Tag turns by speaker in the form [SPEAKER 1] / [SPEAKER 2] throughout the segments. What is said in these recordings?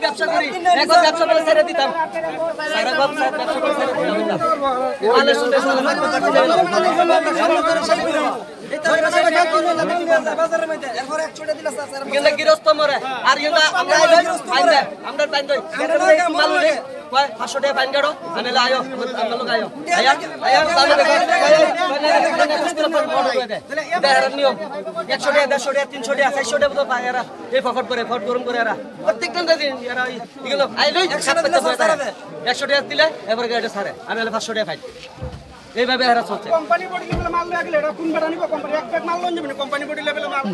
[SPEAKER 1] ব্যবসা করি ব্যবসা করে ছেড়ে দিতাম গৃহস্থ মরে আর আমরা 500 টাকা ফাইন কাটো আনে আয়ো লোক আয়ো নিয়ম 100 টাকা 150 টাকা 300 টাকা 400 টাকা পায় এরা এই ফট করে ফট গরম করে এরা প্রত্যেকটা দিন এরা এগুলো আইলই 100 টাকা দিলে এবারে গাড়িটা ছাড়ে আমি 500 টাকা ফাইন এইভাবে এরা চলছে
[SPEAKER 2] কোম্পানি বডি লেভেলে মাল লাগলে এটা কোন বেটা নিব কোম্পানি এক প্যাক মাল লন যাবে কোম্পানি বডি লেভেলে মাল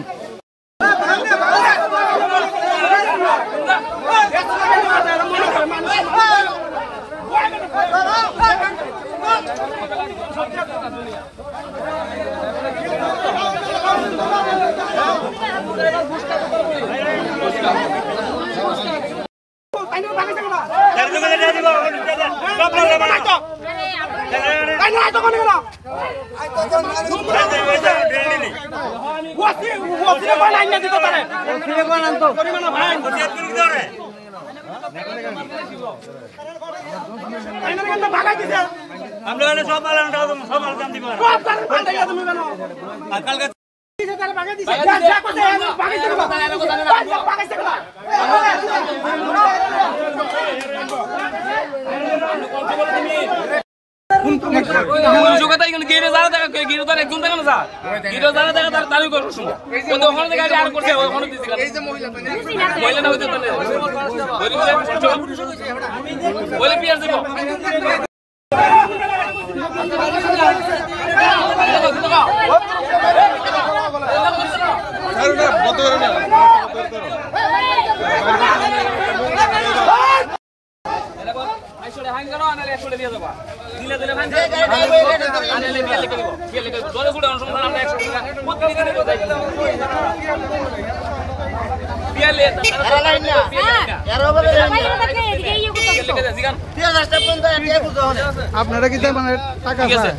[SPEAKER 2] আপনারা কি মানে টাকা আছে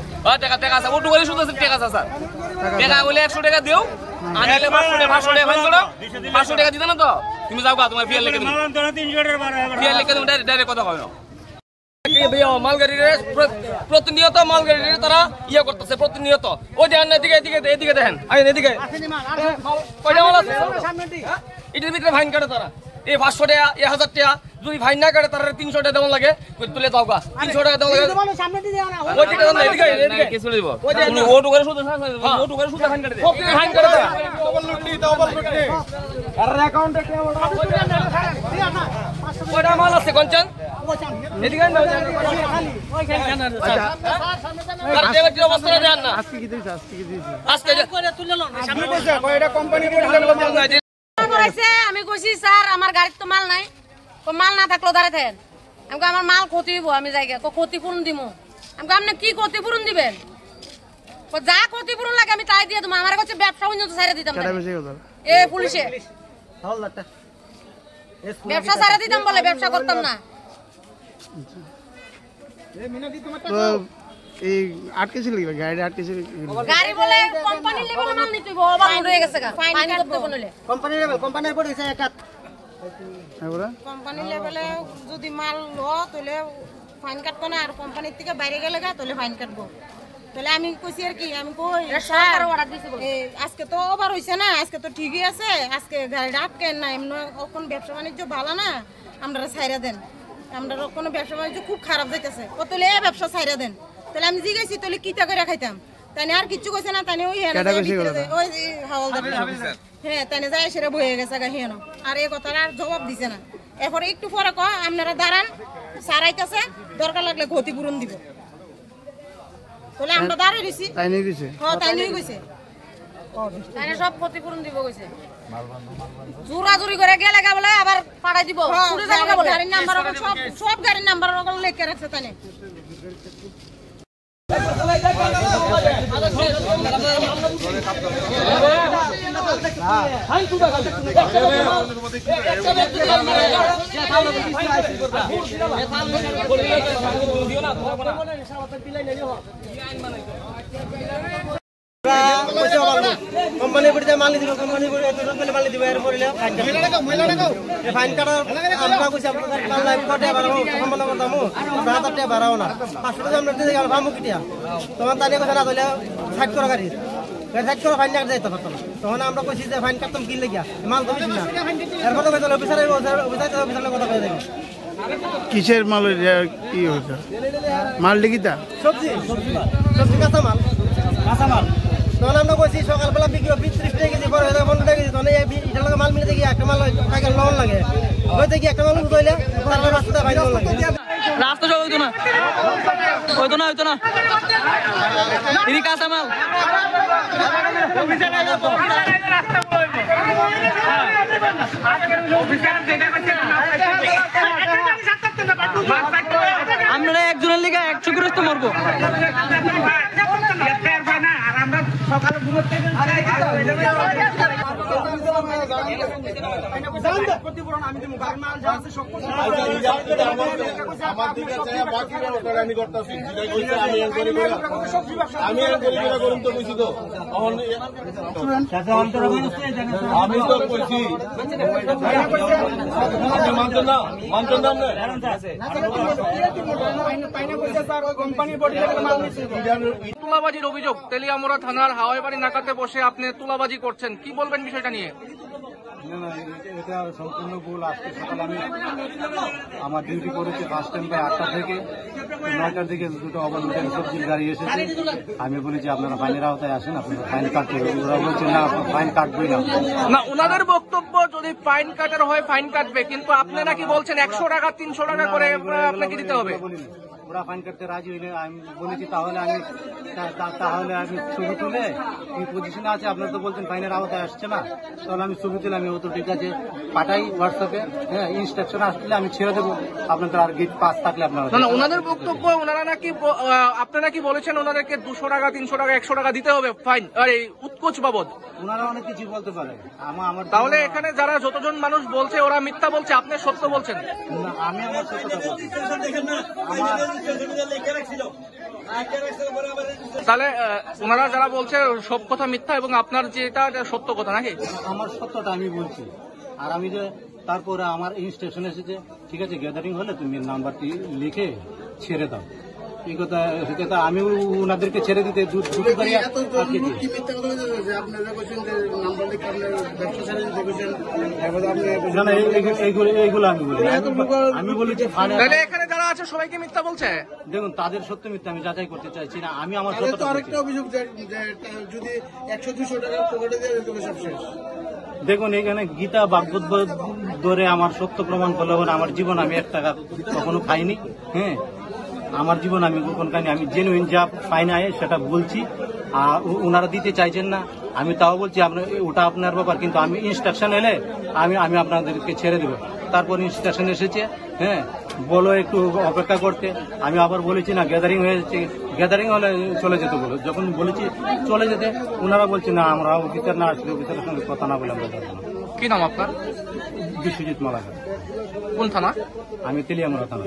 [SPEAKER 2] টাকা আছে ওটু করে শুধু টাকা আছে স্যার টাকা বলে 100 টাকা দিও আনলে 500 টাকা ফাইন করো 500 টাকা দিতে না তো তুমি যাও গা তোমার ফিয়ার লিখে দিও ফিয়ার লিখে দিও ডাইরেক্ট কথা কই না মালগাড়ির প্রতিনিয়ত মালগাড়ির তারা ইয়ে করতেছে প্রতিনিয়ত ওই দেখেন এদিকে এদিকে এদিকে দেখেন এদিকে কয়টা মাল আছে এটার ভিতরে ফাইন কাটে তারা এই 500 টাকা 1000 টাকা যদি ফাইন না কাটে তারা 300 টাকা দেওয়া লাগে তুলে দাও গা 300 টাকা দেওয়া লাগে সামনে দিয়ে দাও না ওই দিকে না এদিকে এদিকে কে চলে দিব তুমি ওটু করে শুধু ওটু করে শুধু ফাইন কাটে দেয় সব ফাইন কাটে দেয় ডবল লুটনি আর অ্যাকাউন্টে কে দিয়া না কয়টা মাল আছে কঞ্চন এদিকে না ওইখানে আচ্ছা আর দেবের অবস্থা দেন না আজকে কি দিছ আজকে করে তুলে লও সামনে কইছে কয়টা কোম্পানি বডি লেভেলে মাল নাই কইছে আমি কইছি স্যার আমার গাড়িতে তো মাল নাই তো মাল না থাকলো দাঁড়ায় থাকেন আমাকে আমার মাল ক্ষতি হইব আমি জায়গা তো ক্ষতিপূরণ দিমু আমাকে আপনি কি ক্ষতিপূরণ দিবেন তো যা ক্ষতিপূরণ লাগে আমি তাই দিয়ে দেবো আমার কাছে ব্যবসা পর্যন্ত ছেড়ে দিতাম এ পুলিশে ব্যবসা ছেড়ে দিতাম বলে ব্যবসা করতাম না এই আটকে ছিল গাড়ি আটকে ছিল গাড়ি বলে কোম্পানি লেভেল মাল নিতে হইব ওভার হয়ে গেছে ফাইন করতে বললে কোম্পানি লেভেল কোম্পানির পড়ে গেছে একাত কোম্পানি লেভেলে যদি মাল লো তাহলে ফাইন কাটতো না আর কোম্পানির থেকে বাইরে গেলে তাহলে ফাইন কাটবো তাহলে আমি কইছি আর কি আমি কই সরকার অর্ডার দিছে আজকে তো ওভার হইছে না আজকে তো ঠিকই আছে আজকে গাড়ি আটকেন না এমন কোন ব্যবসা বাণিজ্য ভালো না আমরা ছাইরা দেন আমরা কোন ব্যবসা বাণিজ্য খুব খারাপ যাইতেছে ও তাহলে এই ব্যবসা ছাইরা দেন তাহলে আমি জিগাইছি তাহলে কিটা করে খাইতাম তাই আর কিছু কইছে না তাই ওই ওই হাওলদার হ্যাঁ তাই যায় সেটা বয়ে গেছে গা হেন আর এই কথার আর জবাব দিছে না এরপরে একটু পরে কয় আপনারা দাঁড়ান সারাইতেছে দরকার লাগলে ক্ষতিপূরণ দিব তাহলে আমরা দাঁড়িয়ে দিছি তাই নিয়ে গেছে হ্যাঁ তাই নিয়ে গেছে তাই সব ক্ষতিপূরণ দিব কইছে জোরাজুরি করে গেলে গা বলে আবার পাঠাই দিব পুরো জায়গা বলে গাড়ির নাম্বার সব গাড়ির নাম্বার লেখা রাখছে তাই
[SPEAKER 1] কোম্পানি মাল দিব কোম্পানি মাল দিব এর পরে ফাইন কাটার আমরা কইছি আপনার বাড়াও না 500 টাকা আমরা দিতে গেল ভামু কিটিয়া তখন তাহলে কথা না তাহলে 60 করে গাড়ি 60 করে ফাইন কাটতে যাইতে পারতো না তখন আমরা কইছি যে ফাইন কাটতাম কি লাগিয়া মাল তো বেশি না এরপর তো অফিসারের কথা কই দেব
[SPEAKER 3] কিসের মাল কি হয়েছে মাল লিখিতা
[SPEAKER 1] সবজি কাঁচা মাল তখন আমরা কইছি সকালবেলা বিক্রি 20-30 টাকা কেজি পরে 15 টাকা কেজি তখন এটার মাল মিলে দেখি একটা মাল টাকা লোন লাগে ওই দেখি একটা মাল উঠলে তারপর রাস্তা ভাই লোন লাগে
[SPEAKER 4] রাস্তা সব হইতো না ইনি কাঁচা মাল আমরা একজনের লিগে 100 গ্রস্ত মরবো
[SPEAKER 5] আমি তো কইছি মানছেন না
[SPEAKER 2] তুলাবাজির অভিযোগ তেলিয়ামুড়া থানার হাওয়াইবাড়ি নাকাতে বসে আপনি তুলাবাজি করছেন, কি বলবেন বিষয়টা নিয়ে?
[SPEAKER 5] এটা সম্পূর্ণ ভুল। আজকে সকালে আমি আমার ডিউটি করেছি ফার্স্ট টাইম প্রায় 8টা থেকে 9টার দিকে দুটো অবলম্বন সবজির গাড়ি এসেছে। আমি বলেছি আপনারা ফাইনের আওতায় আসেন, আপনারা ফাইন কাটতে হবে। ওরা বলছে না ফাইন কাটবেই
[SPEAKER 2] না। ওনাদের বক্তব্য যদি ফাইন কাটার হয় ফাইন কাটবে, কিন্তু আপনারা কি বলছেন 100 টাকা 300 টাকা করে আপনাকে দিতে হবে?
[SPEAKER 5] ওরা ফাইন কাটতে রাজি হইলে আমি বলেছি তাহলে আমি ছবি তুলে কি পজিশনে আছে, আপনারা তো বলছেন ফাইনের আওতায় আসছে না, তাহলে আমি ছবি তুলে আমি তো ঠিক আছে পাঠাই হোয়াটসঅ্যাপে, হ্যাঁ ইনস্ট্রাকশন আসলে আমি ছেড়ে দেবো, আপনাদের আর গেট পাস থাকলে আপনারা।
[SPEAKER 2] না, ওনাদের বক্তব্য ওনারা নাকি আপনারা কি বলেছেন ওনাদেরকে 200 টাকা 300 টাকা 100 টাকা দিতে হবে ফাইন আর এই উৎকোচ বাবদ।
[SPEAKER 5] ওনারা অনেক কিছু বলতে পারে। আমার
[SPEAKER 2] তাহলে এখানে যারা যতজন মানুষ বলছে ওরা মিথ্যা বলছে, আপনি সত্য বলছেন?
[SPEAKER 5] আমি আমার সত্যতা বলছি।
[SPEAKER 2] তাহলে ওনারা যারা বলছে সব কথা মিথ্যা এবং আপনার যেটা সত্য কথা নাকি?
[SPEAKER 5] আমার সত্যটা আমি বলছি। আর আমি যে তারপরে আমার ইনস্ট্রাকশন এসেছে, ঠিক আছে গ্যাদারিং হলে তুমি নাম্বারটি লিখে ছেড়ে দাও, এই কথা আমি ওনাদেরকে ছেড়ে দিতে এইগুলো আমি বলেছি।
[SPEAKER 2] এখানে যারা আছে সবাইকে মিথ্যা বলছে।
[SPEAKER 5] দেখুন তাদের সত্য মিথ্যা আমি যাচাই করতে চাইছি না, আমি আমার
[SPEAKER 3] আরেকটা অভিযোগ যদি 100-200 টাকা পকেটে দিয়ে দেবে সব শেষ।
[SPEAKER 5] দেখুন এখানে গীতা ভাগবত ধরে আমার সত্য প্রমাণ করলে আমার জীবন আমি 1 টাকা কখনো খাইনি। হ্যাঁ, আমার জীবন আমি কখন খাইনি। আমি জেনুইন যা ফাইন আয় সেটা বলছি, আর ওনারা দিতে চাইছেন না। আমি তাও বলছি ওটা আপনার ব্যাপার, কিন্তু আমি ইনস্ট্রাকশন এলে আমি আপনাদেরকে ছেড়ে দেবো। তারপর ইনস্ট্রাকশন এসেছে, হ্যাঁ বলো একটু অপেক্ষা করতে। আমি আবার বলেছি না গ্যাদারিং হয়েছে, গ্যাদারিং হলে চলে যেতে বলো। যখন বলেছি চলে যেতে, ওনারা বলছে না আমরা অফিসার না আসলে অফিসারের সঙ্গে কথা না বলে আমরা যাবো না।
[SPEAKER 2] কি নাম আপনার?
[SPEAKER 5] বিশ্বজিৎ মালাকার।
[SPEAKER 2] কোন থানা?
[SPEAKER 5] আমি তেলিয়ামুড়া থানা।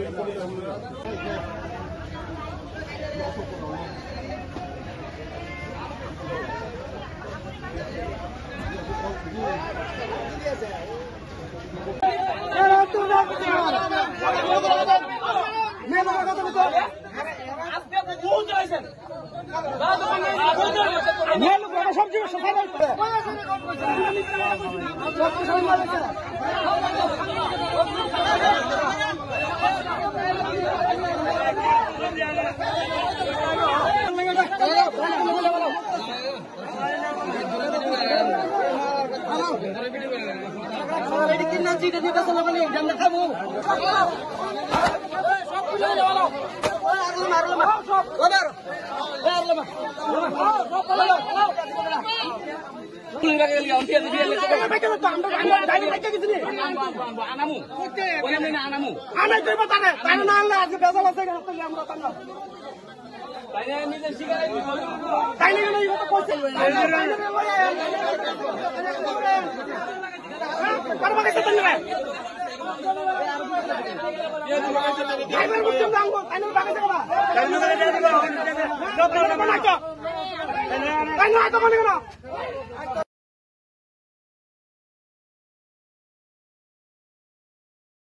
[SPEAKER 6] Tayo